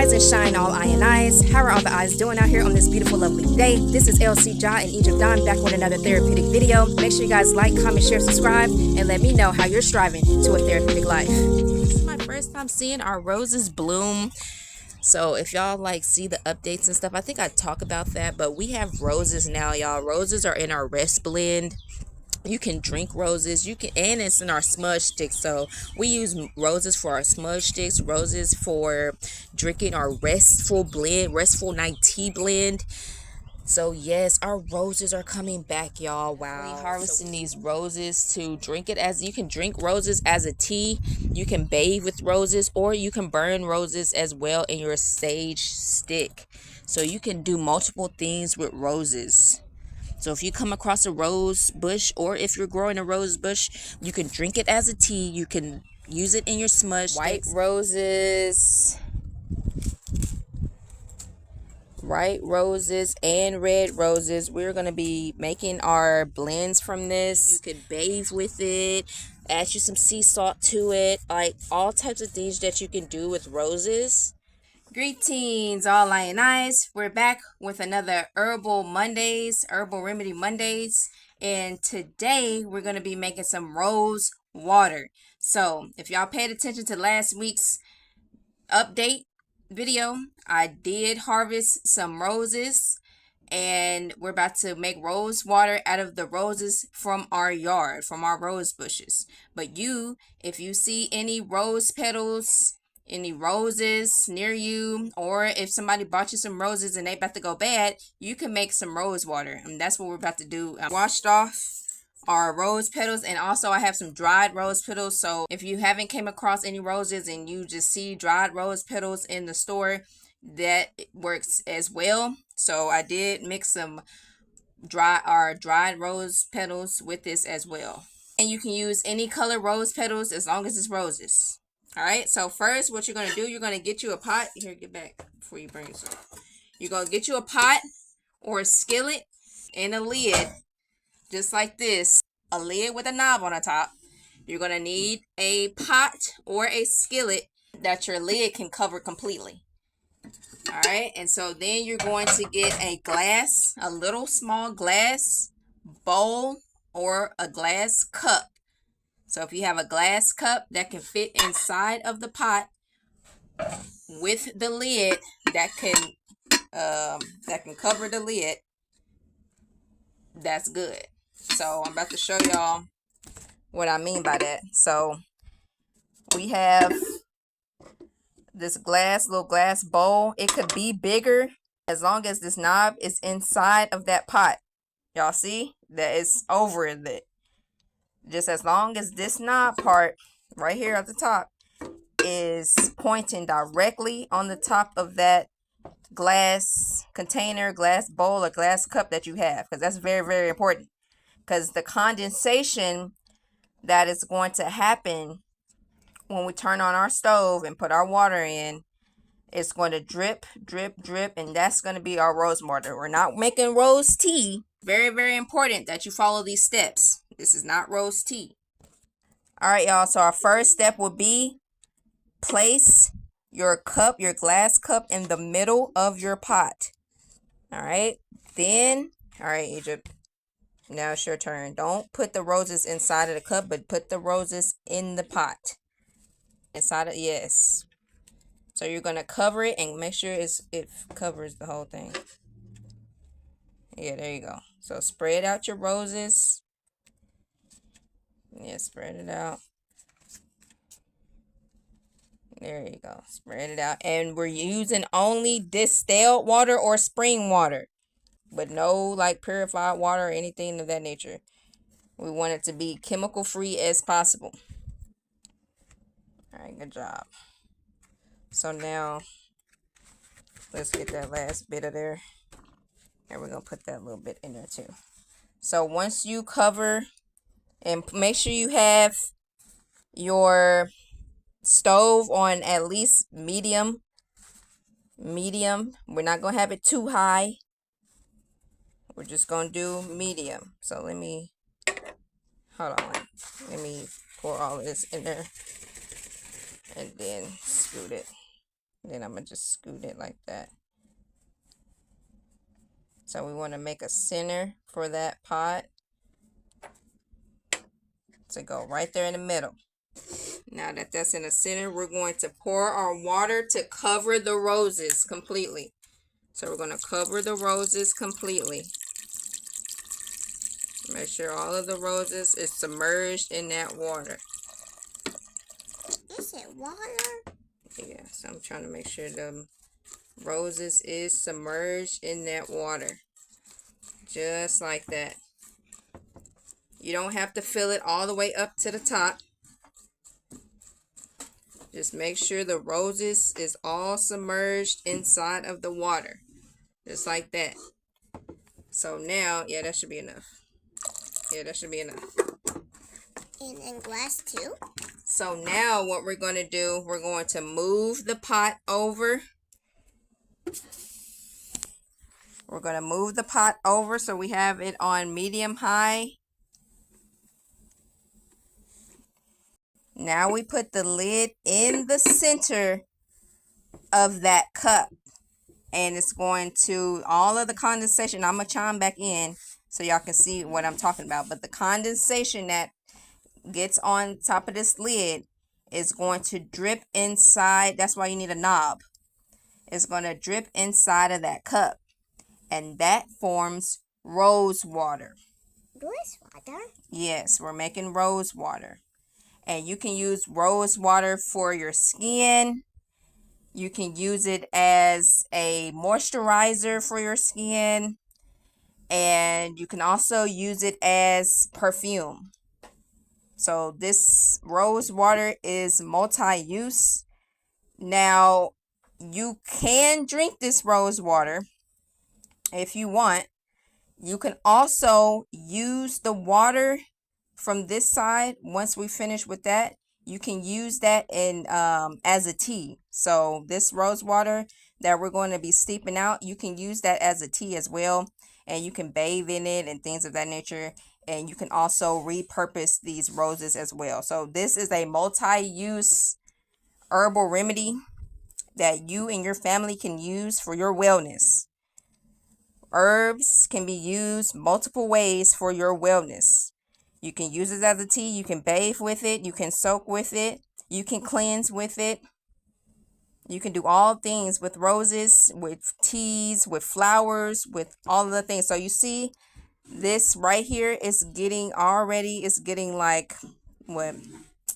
Rise and shine, all I and I's. How are all the eyes doing out here on this beautiful, lovely day? This is ElSea Jahzen in Egypt Dawn, back with another therapeutic video. Make sure you guys like, comment, share, subscribe, and let me know how you're striving to a therapeutic life. This is my first time seeing our roses bloom. So if y'all like see the updates and stuff, I think I talk about that, but we have roses now, y'all. Roses are in our rest blend. You can drink roses, and it's in our smudge sticks. So we use roses for our smudge sticks, roses for drinking our restful blend, restful night tea blend. So yes, our roses are coming back, y'all. Wow. We harvesting these roses to drink it as, you can drink roses as a tea, you can bathe with roses, or you can burn roses as well in your sage stick. So you can do multiple things with roses. So if you come across a rose bush, or if you're growing a rose bush, you can drink it as a tea. You can use it in your smudge white roses, white roses and red roses. We're going to be making our blends from this. You could bathe with it, add you some sea salt to it, like all types of things that you can do with roses. Greetings, all I and I's. We're back with another Herbal Remedy Mondays, and today we're going to be making some rose water. So if y'all paid attention to last week's update video, I did harvest some roses, and we're about to make rose water out of the roses from our yard, from our rose bushes. But if you see any rose petals, any roses near you, or if somebody bought you some roses and they about to go bad, you can make some rose water, and that's what we're about to do. I washed off our rose petals, and also I have some dried rose petals. So if you haven't came across any roses and you just see dried rose petals in the store, that works as well. So I did mix some dried rose petals with this as well, and you can use any color rose petals as long as it's roses. All right, so first what you're going to do, you're going to get you a pot. Here, get back before you bring this up. You're going to get you a pot or a skillet and a lid, just like this. A lid with a knob on the top. You're going to need a pot or a skillet that your lid can cover completely. All right, and so then you're going to get a little small glass bowl or a glass cup. So if you have a glass cup that can fit inside of the pot with the lid that can cover the lid, that's good. So I'm about to show y'all what I mean by that. So we have this little glass bowl. It could be bigger as long as this knob is inside of that pot. Y'all see that it's over it. Just as long as this knob part right here at the top is pointing directly on the top of that glass container, glass bowl, or glass cup that you have, because that's very, very important, because the condensation that is going to happen when we turn on our stove and put our water in, it's going to drip, drip, drip, and that's going to be our rose water. We're not making rose tea. Very, very important that you follow these steps. This is not rose tea. All right, y'all. So our first step would be place your glass cup in the middle of your pot. All right. Then, all right, Egypt. Now it's your turn. Don't put the roses inside of the cup, but put the roses in the pot. Inside of, yes. So you're going to cover it and make sure it covers the whole thing. Yeah, there you go. So spread out your roses. Yeah, spread it out. There you go. Spread it out. And we're using only distilled water or spring water, but no like purified water or anything of that nature. We want it to be chemical free as possible. All right, good job. So now let's get that last bit of there. And we're going to put that little bit in there too. So once you cover, and make sure you have your stove on at least medium. We're not going to have it too high. We're just going to do medium. So hold on. Let me pour all of this in there and then scoot it. Then I'm going to just scoot it like that. So we want to make a center for that pot to go right there in the middle. Now that that's in the center, we're going to pour our water to cover the roses completely. So we're going to cover the roses completely. Make sure all of the roses is submerged in that water. Is it water? Yeah, so I'm trying to make sure the roses is submerged in that water. Just like that. You don't have to fill it all the way up to the top. Just make sure the roses is all submerged inside of the water. Just like that. So now, yeah, that should be enough. Yeah, that should be enough. And in glass too? So now what we're going to do, we're going to move the pot over. We're going to move the pot over so we have it on medium high. Now we put the lid in the center of that cup. And it's going to, all of the condensation, I'm going to chime back in so y'all can see what I'm talking about. But the condensation that gets on top of this lid is going to drip inside. That's why you need a knob. It's going to drip inside of that cup. And that forms rose water. Rose water? Yes, we're making rose water. And you can use rose water for your skin. You can use it as a moisturizer for your skin. And you can also use it as perfume. So this rose water is multi-use. Now, you can drink this rose water if you want. You can also use the water from this side. Once we finish with that, you can use that in as a tea. So this rose water that we're going to be steeping out, you can use that as a tea as well. And you can bathe in it and things of that nature. And you can also repurpose these roses as well. So this is a multi-use herbal remedy that you and your family can use for your wellness. Herbs can be used multiple ways for your wellness. You can use it as a tea. You can bathe with it. You can soak with it. You can cleanse with it. You can do all things with roses, with teas, with flowers, with all of the things. So you see, this right here is getting like what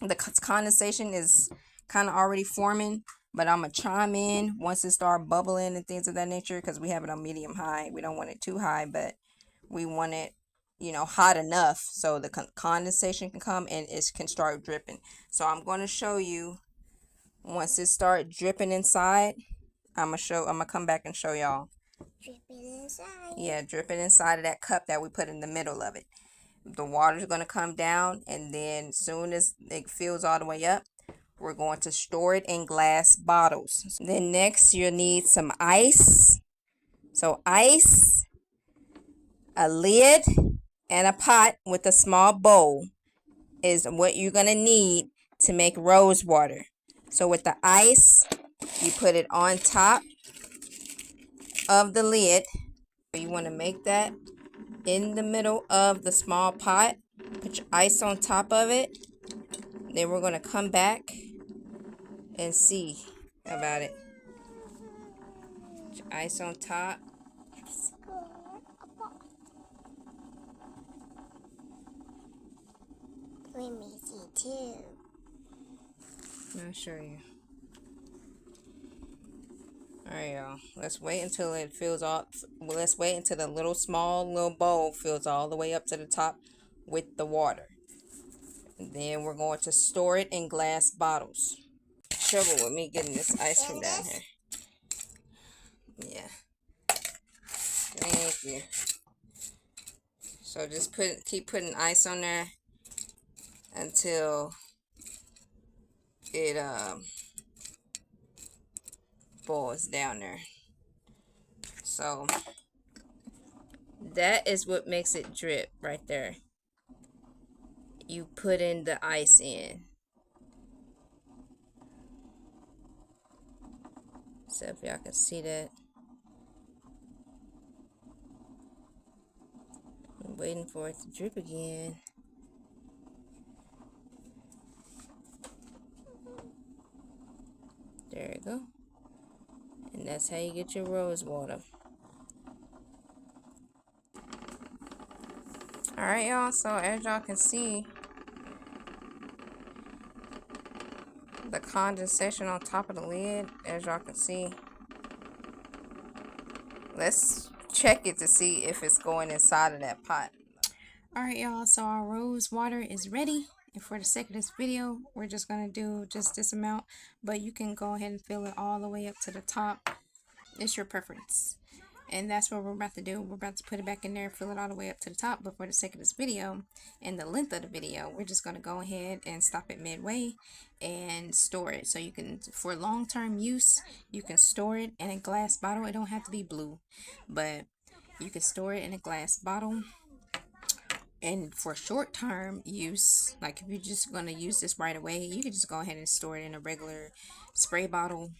the condensation is kind of already forming. But I'm going to chime in once it starts bubbling and things of that nature, because we have it on medium high. We don't want it too high, but we want it, hot enough so the condensation can come and it can start dripping. So I'm going to show you once it starts dripping inside. I'm going to come back and show y'all. Dripping inside. Yeah, dripping inside of that cup that we put in the middle of it. The water's going to come down, and then as soon as it fills all the way up, we're going to store it in glass bottles. Then next you'll need some ice. So ice, a lid, and a pot with a small bowl is what you're going to need to make rose water. So with the ice, you put it on top of the lid. You want to make that in the middle of the small pot. Put your ice on top of it. Then we're going to come back and see about it. Put your ice on top. Let me see too. I'll show you. Alright, y'all. Let's wait until it fills all. Well, let's wait until the little bowl fills all the way up to the top with the water. And then we're going to store it in glass bottles. Trouble with me getting this ice from down here. Yeah. Thank you. So just keep putting ice on there until it boils down there. So that is what makes it drip right there. You put in the ice in. So if y'all can see that. I'm waiting for it to drip again. There you go. And that's how you get your rose water. Alright, y'all, so as y'all can see, the condensation on top of the lid, as y'all can see. Let's check it to see if it's going inside of that pot. Alright, y'all, so our rose water is ready. And for the sake of this video, we're just going to do just this amount. But you can go ahead and fill it all the way up to the top. It's your preference. And that's what we're about to do. We're about to put it back in there, fill it all the way up to the top. But for the sake of this video and the length of the video, we're just going to go ahead and stop it midway and store it. So you can, for long-term use, you can store it in a glass bottle. It don't have to be blue, but you can store it in a glass bottle. And for short-term use, like if you're just going to use this right away, you can just go ahead and store it in a regular spray bottle.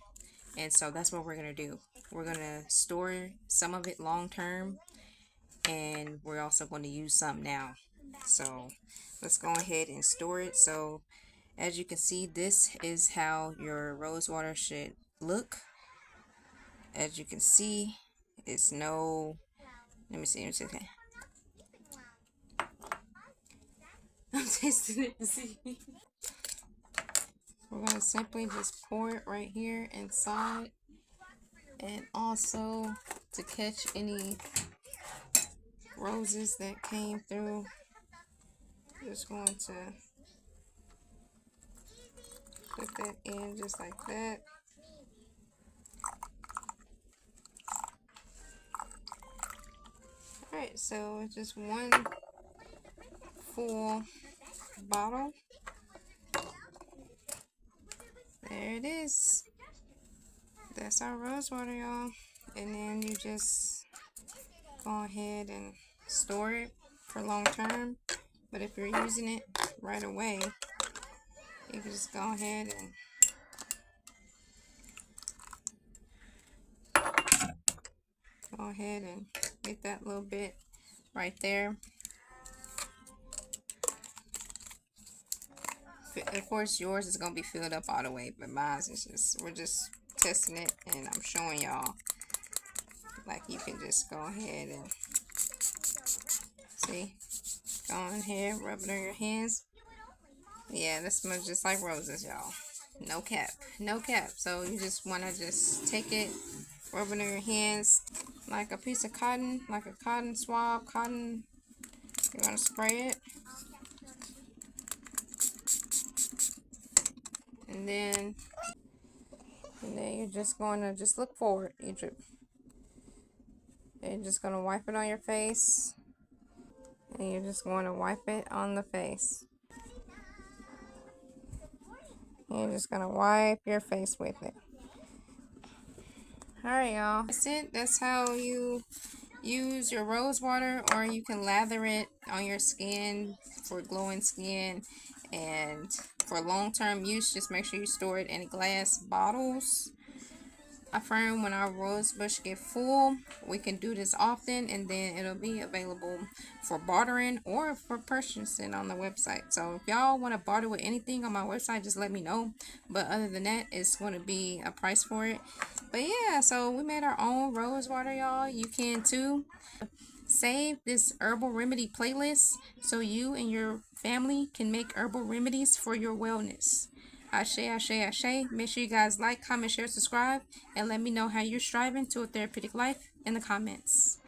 And so that's what we're going to do. We're going to store some of it long-term, and we're also going to use some now. So let's go ahead and store it. So as you can see, this is how your rose water should look. As you can see, it's no, let me see, okay. I'm tasting it to see. We're going to simply just pour it right here inside, and also to catch any roses that came through. Just going to put that in just like that. Alright, so it's just one full bottle. There it is. That's our rose water, y'all. And then you just go ahead and store it for long term. But if you're using it right away, you can just go ahead and get that little bit right there. Of course, yours is gonna be filled up all the way, but mine is just, we're just testing it, and I'm showing y'all. Like, you can just go ahead and see, go ahead, rub it on your hands. Yeah, that smells just like roses, y'all. No cap, no cap. So you just wanna just take it, rub it on your hands like a piece of cotton, like a cotton swab, cotton. You're gonna spray it. And then you're just going to just look forward. You're just going to wipe it on your face. And you're just going to wipe it on the face. You're just going to wipe your face with it. Alright, y'all. That's it. That's how you use your rose water, or you can lather it on your skin for glowing skin. And for long-term use, just make sure you store it in glass bottles. Affirm, when our rose bush get full, we can do this often, and then it'll be available for bartering or for purchasing on the website. So if y'all want to barter with anything on my website, just let me know. But other than that, it's going to be a price for it. But yeah, so we made our own rose water, y'all. You can too. Save this herbal remedy playlist so you and your family can make herbal remedies for your wellness. Ashe, ashe, ashe. Make sure you guys like, comment, share, subscribe, and let me know how you're striving to a therapeutic life in the comments.